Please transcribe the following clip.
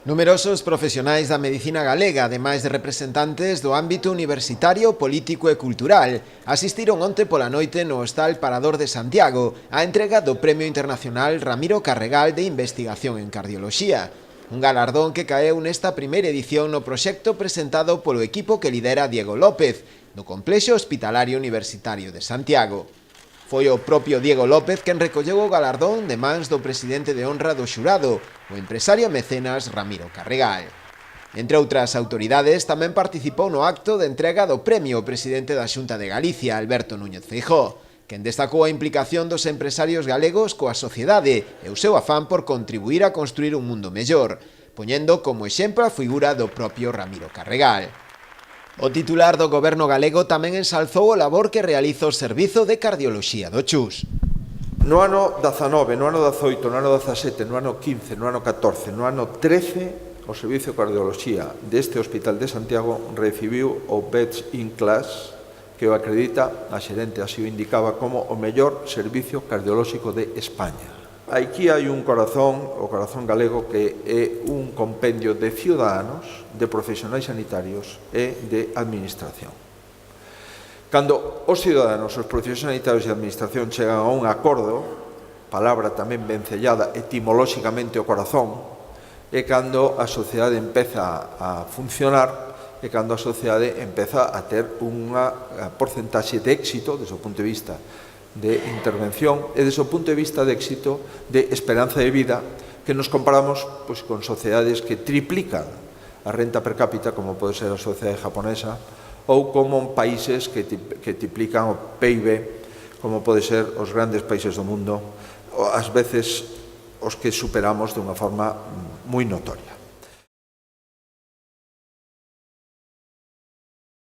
Numerosos profesionais da medicina galega, ademais de representantes do ámbito universitario, político e cultural, asistiron onte pola noite no Hostal Parador de Santiago á entrega do Premio Internacional Ramiro Carregal de Investigación en Cardioloxía, un galardón que caeu nesta primeira edición no proxecto presentado polo equipo que lidera Diego López, do Complexo Hospitalario Universitario de Santiago. Foi o propio Diego López quen recolleu o galardón de mans do presidente de honra do xurado, o empresario mecenas Ramiro Carregal. Entre outras autoridades, tamén participou no acto de entrega do premio o presidente da Xunta de Galicia, Alberto Núñez Feijóo, quen destacou a implicación dos empresarios galegos coa sociedade e o seu afán por contribuir a construir un mundo mellor, poñendo como exemplo a figura do propio Ramiro Carregal. O titular do goberno galego tamén ensalzou o labor que realiza o Servizo de Cardioloxía do Chus. No ano 19, no ano 18, no ano 17, no ano 15, no ano 14, no ano 13, o Servizo de Cardioloxía deste Hospital de Santiago recibiu o Best in Class, que o acredita, a xerente así o indicaba, como o mellor servicio cardiolóxico de España. Aquí hai un corazón, o corazón galego, que é un compendio de ciudadanos, de profesionais sanitarios e de administración. Cando os ciudadanos, os profesionais sanitarios e a administración chegan a un acordo, palabra tamén vencellada etimolóxicamente o corazón, é cando a sociedade empeza a funcionar, e cando a sociedade empeza a ter unha porcentaxe de éxito, desde o punto de vista de intervención e desde o punto de vista de éxito de esperanza de vida, que nos comparamos con sociedades que triplican a renta per cápita, como pode ser a sociedade japonesa, ou como países que triplican o PIB, como pode ser os grandes países do mundo, ás veces os que superamos de unha forma moi notoria.